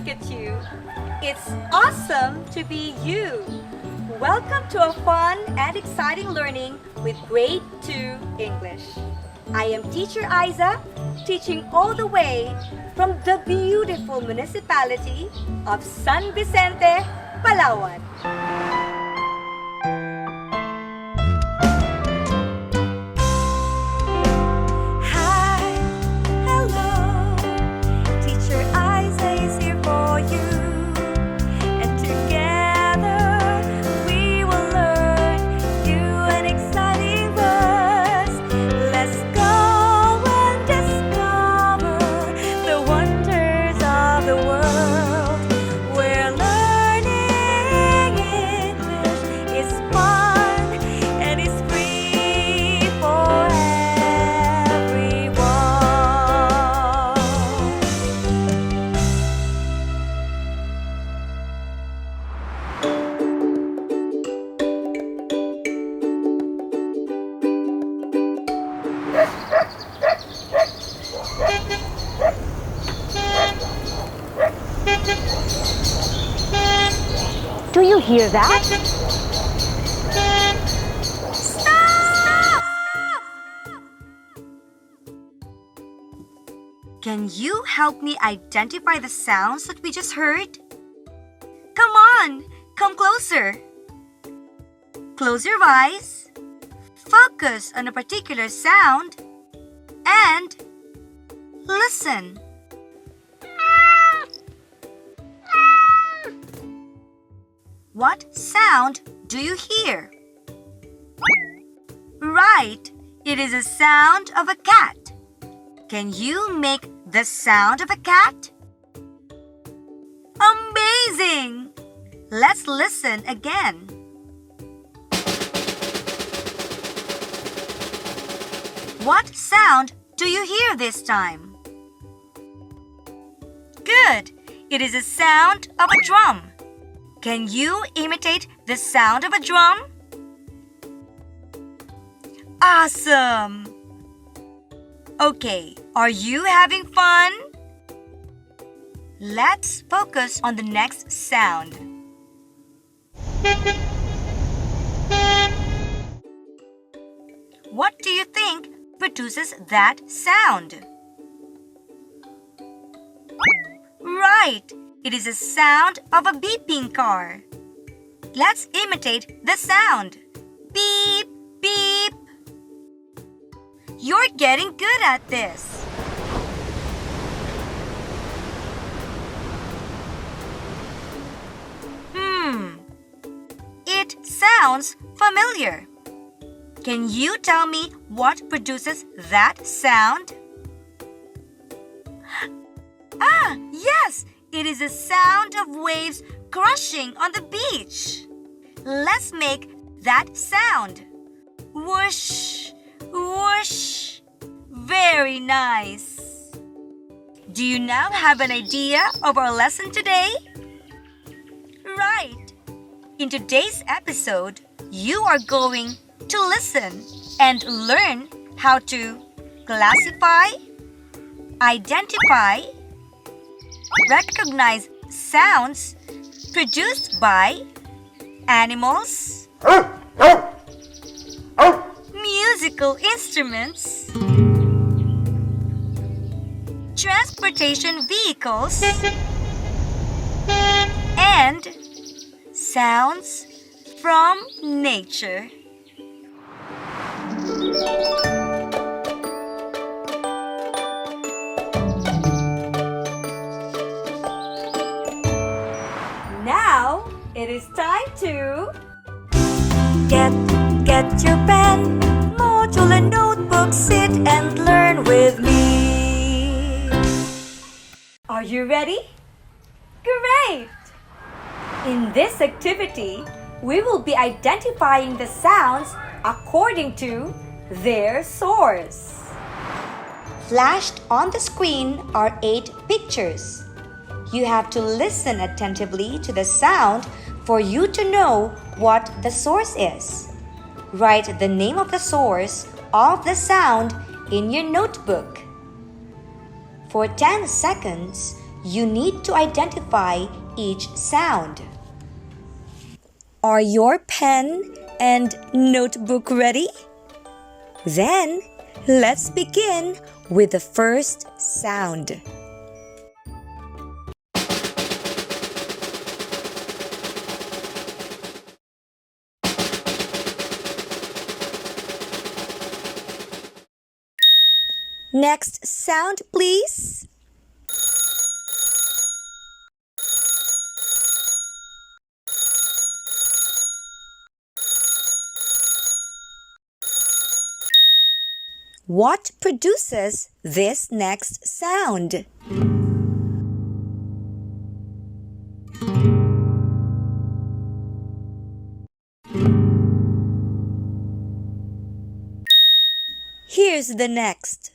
look at you. It's awesome to be you. Welcome to a fun and exciting learning with Grade 2 English. I am Teacher Aiza, teaching all the way from the beautiful municipality of San Vicente, Palawan. Do you hear that? Stop! Can you help me identify the sounds that we just heard? Come on, come closer. Close your eyes, focus on a particular sound, and listen. What sound do you hear? Right, it is a sound of a cat. Can you make the sound of a cat? Amazing! Let's listen again. What sound do you hear this time? Good! It is a sound of a drum. Can you imitate the sound of a drum? Awesome! Okay, are you having fun? Let's focus on the next sound. What do you think produces that sound? Right! It is a sound of a beeping car. Let's imitate the sound. Beep, beep. You're getting good at this. It sounds familiar. Can you tell me what produces that sound? Ah, yes! It is a sound of waves crashing on the beach. Let's make that sound. Whoosh, whoosh. Very nice. Do you now have an idea of our lesson today? Right. In today's episode, you are going to listen and learn how to classify, identify, recognize sounds produced by animals, musical instruments, transportation vehicles, and sounds from nature. Now it is time to get your pen, module and notebook, sit and learn with me. Are you ready? Great! In this activity, we will be identifying the sounds according to their source. Flashed on the screen are 8 pictures. You have to listen attentively to the sound for you to know what the source is. Write the name of the source of the sound in your notebook. For 10 seconds, you need to identify each sound. Are your pen and notebook ready? Then, let's begin with the first sound. Next sound, please. What produces this next sound? Here's the next.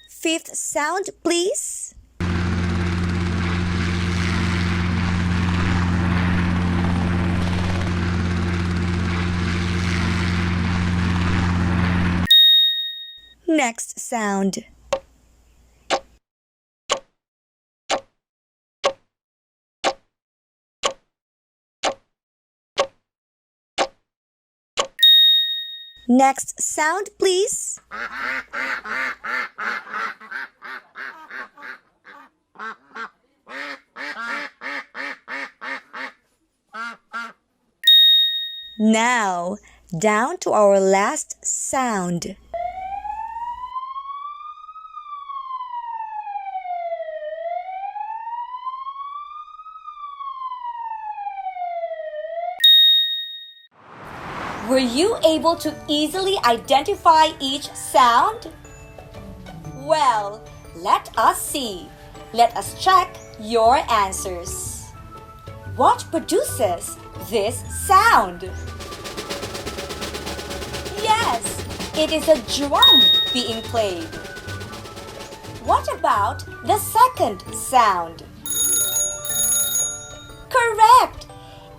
Fifth sound, please. Next sound. Next sound, please. Now, down to our last sound. Were you able to easily identify each sound? Well, let us see. Let us check your answers. What produces this sound? Yes, it is a drum being played. What about the second sound? Correct!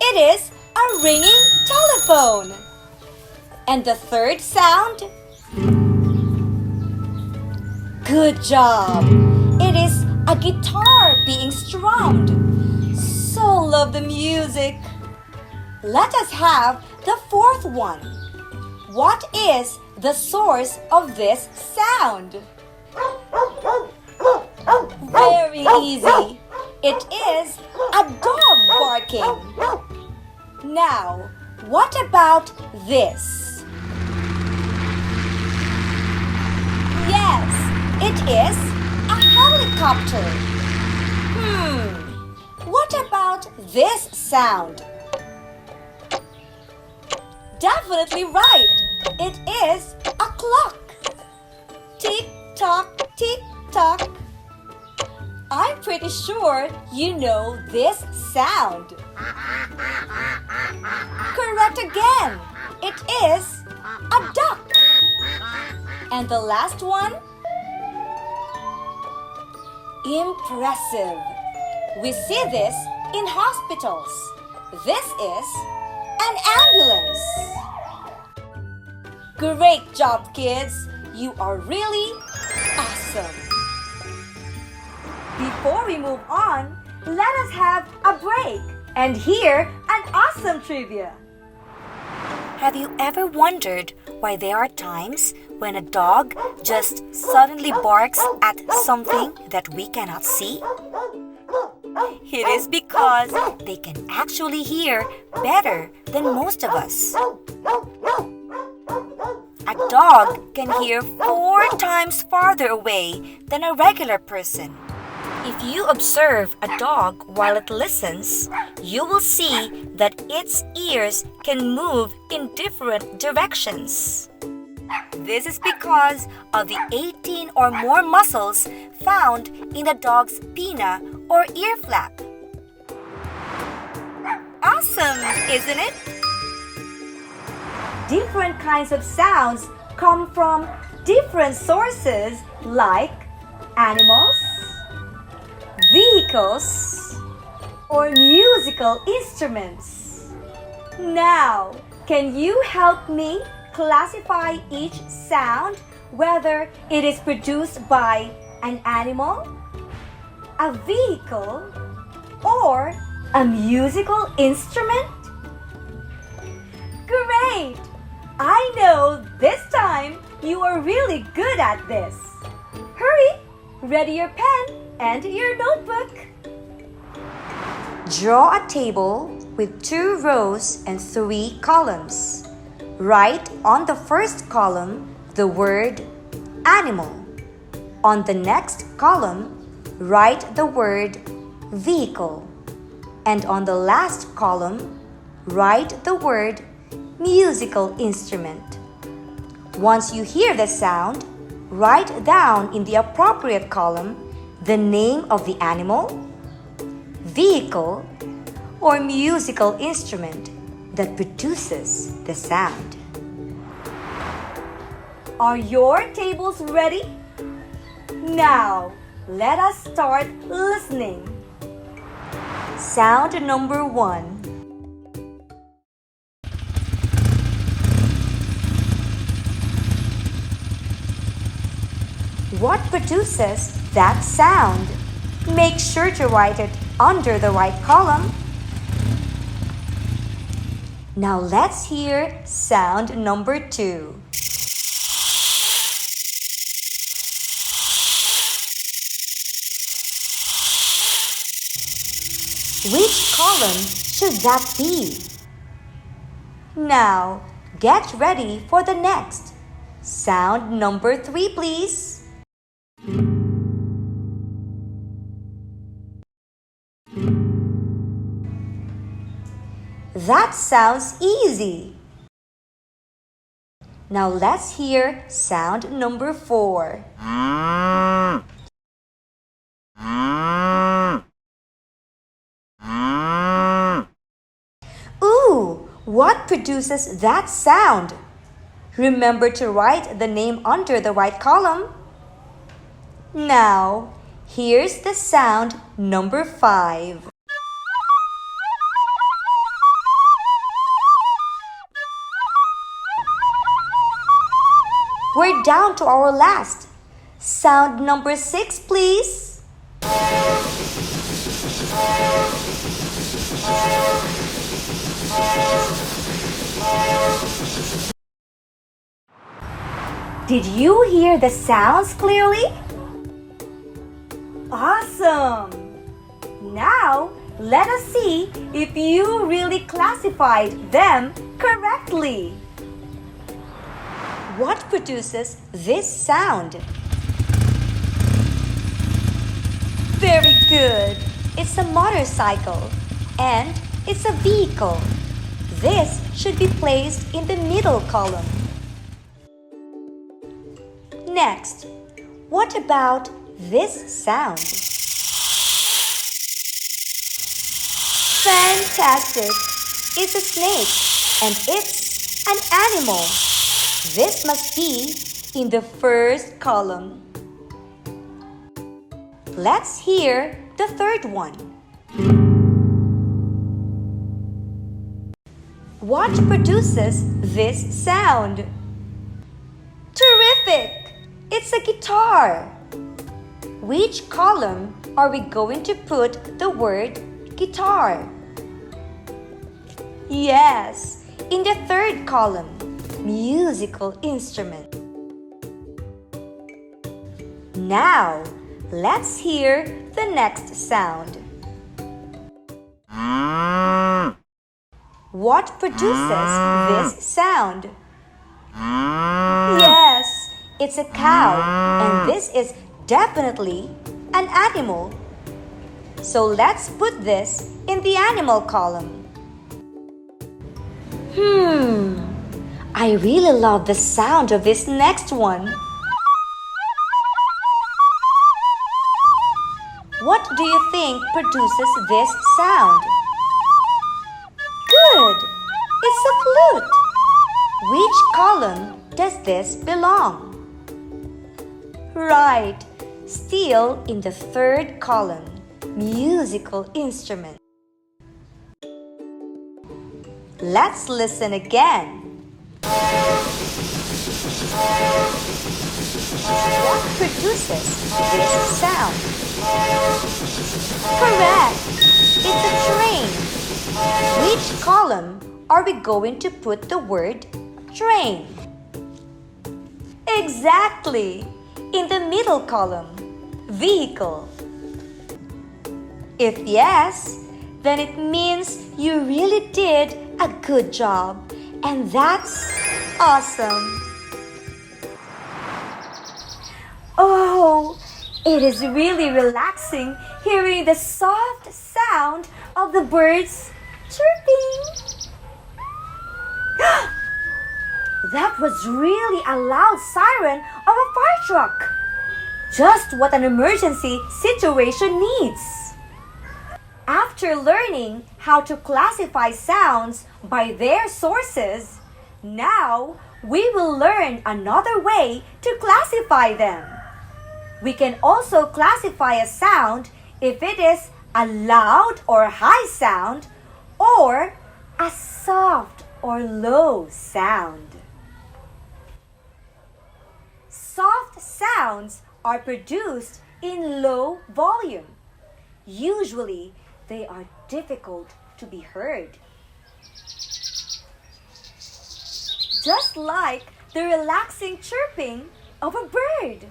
It is a ringing telephone. And the third sound? Good job! It is a guitar being strummed. So love the music. Let us have the fourth one. What is the source of this sound? Very easy. It is a dog barking. Now, what about this? Yes, it is a helicopter. What about this sound? Definitely right. It is a clock. Tick-tock, tick-tock. I'm pretty sure you know this sound. Correct again. It is a duck. And the last one? Impressive. We see this in hospitals. This is an ambulance. Great job, kids. You are really awesome. Before we move on, let us have a break and hear an awesome trivia. Have you ever wondered why there are times when a dog just suddenly barks at something that we cannot see? It is because they can actually hear better than most of us. A dog can hear 4 times farther away than a regular person. If you observe a dog while it listens, you will see that its ears can move in different directions. This is because of the 18 or more muscles found in a dog's pinna or ear flap. Awesome, isn't it? Different kinds of sounds come from different sources like animals, vehicles, or musical instruments. Now, can you help me classify each sound, whether it is produced by an animal, a vehicle, or a musical instrument? Great! I know this time you are really good at this. Hurry! Ready your pen and your notebook. Draw a table with 2 rows and 3 columns. Write on the first column the word animal. On the next column, write the word vehicle. And on the last column, write the word musical instrument. Once you hear the sound, write down in the appropriate column the name of the animal, vehicle, or musical instrument that produces the sound. Are your tables ready? Now, let us start listening. Sound number 1. What produces that sound? Make sure to write it under the right column. Now let's hear sound number 2. Which column should that be? Now, get ready for the next. Sound number 3, please. That sounds easy. Now let's hear sound number 4. Ooh, what produces that sound? Remember to write the name under the right column. Now, here's the sound number 5. We're down to our last. Sound number 6, please. Did you hear the sounds clearly? Awesome! Now, let us see if you really classified them correctly. What produces this sound? Very good! It's a motorcycle and it's a vehicle. This should be placed in the middle column. Next, what about this sound? Fantastic! It's a snake and it's an animal. This must be in the first column. Let's hear the third one. What produces this sound? Terrific! It's a guitar. Which column are we going to put the word guitar? Yes, in the third column, musical instrument. Now, let's hear the next sound. What produces this sound? Yes, it's a cow, and this is definitely an animal. So let's put this in the animal column. I really love the sound of this next one. What do you think produces this sound? Good! It's a flute. Which column does this belong? Right, still in the third column, musical instrument. Let's listen again. What produces this sound? Correct! It's a train. Which column are we going to put the word train? Exactly! In the middle column, vehicle. If yes, then it means you really did a good job, and that's awesome! Oh, it is really relaxing hearing the soft sound of the birds chirping. That was really a loud siren of a fire truck. Just what an emergency situation needs. After learning how to classify sounds by their sources, now we will learn another way to classify them. We can also classify a sound if it is a loud or high sound or a soft or low sound. Soft sounds are produced in low volume. Usually, they are difficult to be heard. Just like the relaxing chirping of a bird.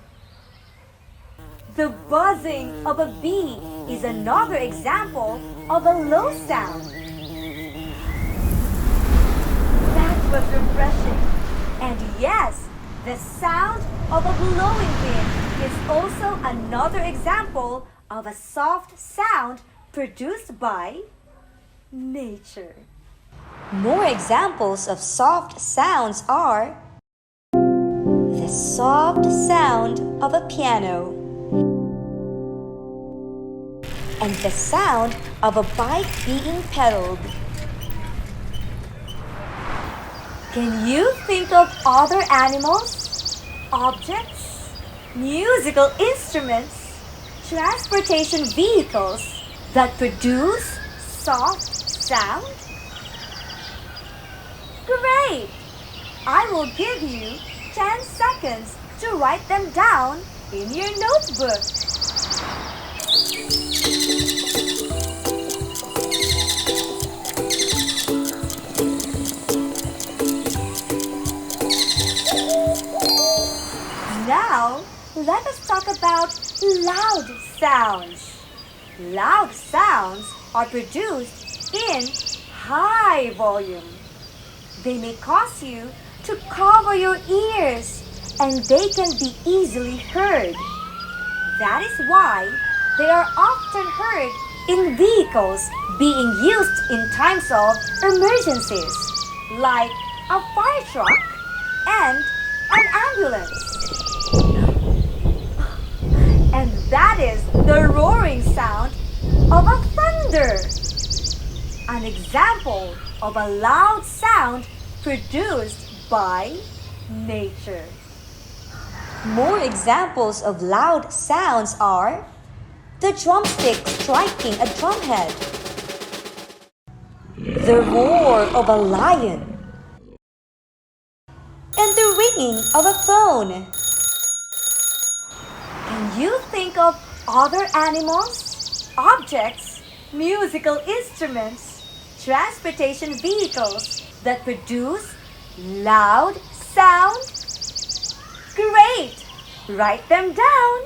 The buzzing of a bee is another example of a low sound. That was refreshing. And yes, the sound of a blowing wind is also another example of a soft sound produced by nature. More examples of soft sounds are the soft sound of a piano and the sound of a bike being pedaled. Can you think of other animals, objects, musical instruments, transportation vehicles that produce soft sound? Great! I will give you 10 seconds to write them down in your notebook. Now, let us talk about loud sounds. Loud sounds are produced in high volume. They may cause you to cover your ears, and they can be easily heard. That is why they are often heard in vehicles being used in times of emergencies, like a fire truck and an ambulance. And that is the roaring sound of a thunder. An example of a loud sound produced by nature. More examples of loud sounds are the drumstick striking a drumhead, the roar of a lion, and the ringing of a phone. Can you think of other animals, objects, musical instruments, transportation vehicles that produce loud sound? Great! Write them down.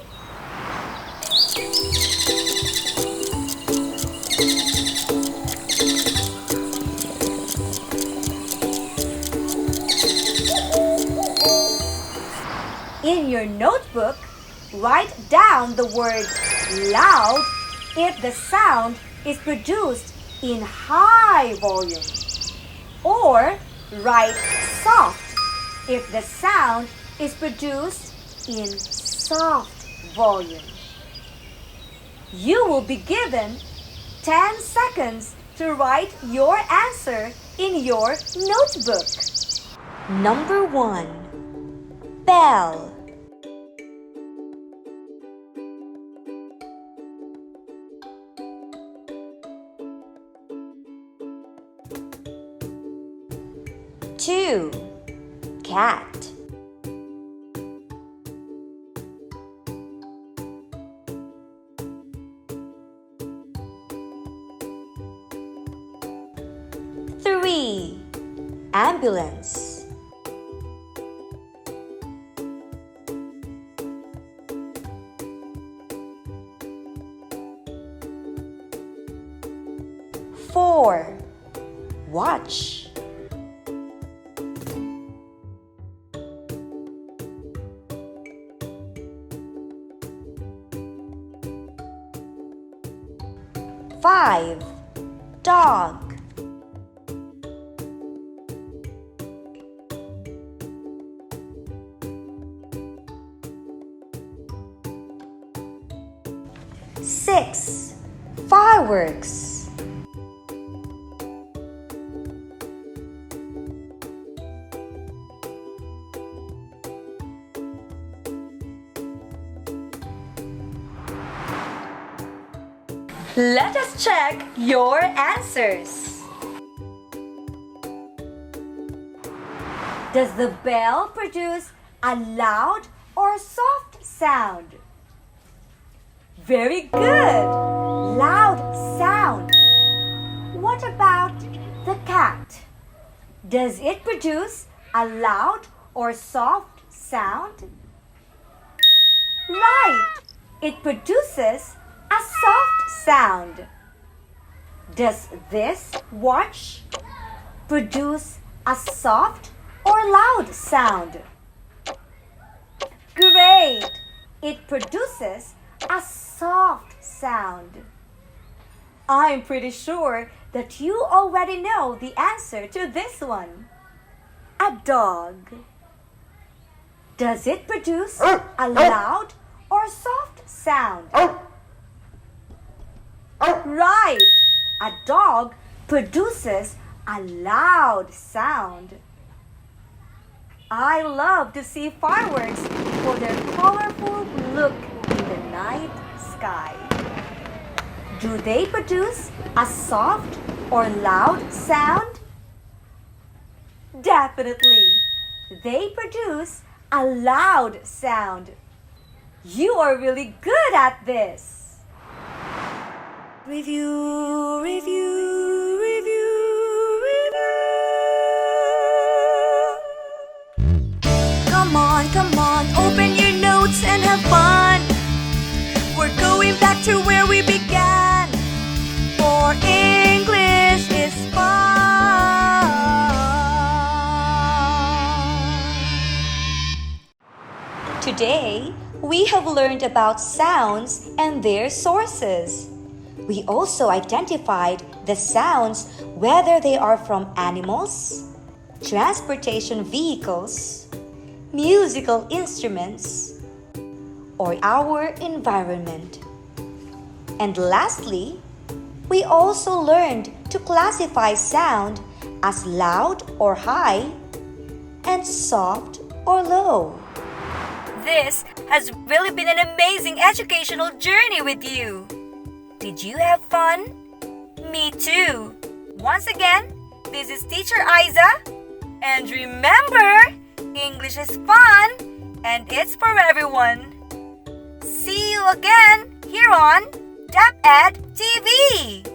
In your notebook, write down the word loud if the sound is produced in high volume. Or write soft if the sound is produced in soft volume. You will be given 10 seconds to write your answer in your notebook. Number 1. Bell. 2. Cat. 3. Ambulance. 4. Watch. 5. Dog. 6. Fireworks. 'Let us check your answers. Does the bell produce a loud or soft sound? Very good! Loud sound. What about the cat? Does it produce a loud or soft sound? Right! It produces a soft sound. Does this watch produce a soft or loud sound? Great! It produces a soft sound. I'm pretty sure that you already know the answer to this one. A dog. Does it produce a loud or soft sound? Right! A dog produces a loud sound. I love to see fireworks for their colorful look in the night sky. Do they produce a soft or loud sound? Definitely. They produce a loud sound. You are really good at this. Review, review, review, review. Come on, open your notes and have fun. We're going back to where we began. For English is fun. Today, we have learned about sounds and their sources. We also identified the sounds, whether they are from animals, transportation vehicles, musical instruments, or our environment. And lastly, we also learned to classify sound as loud or high and soft or low. This has really been an amazing educational journey with you. Did you have fun? Me too. Once again, this is Teacher Aiza. And remember, English is fun and it's for everyone. See you again here on DepEd TV.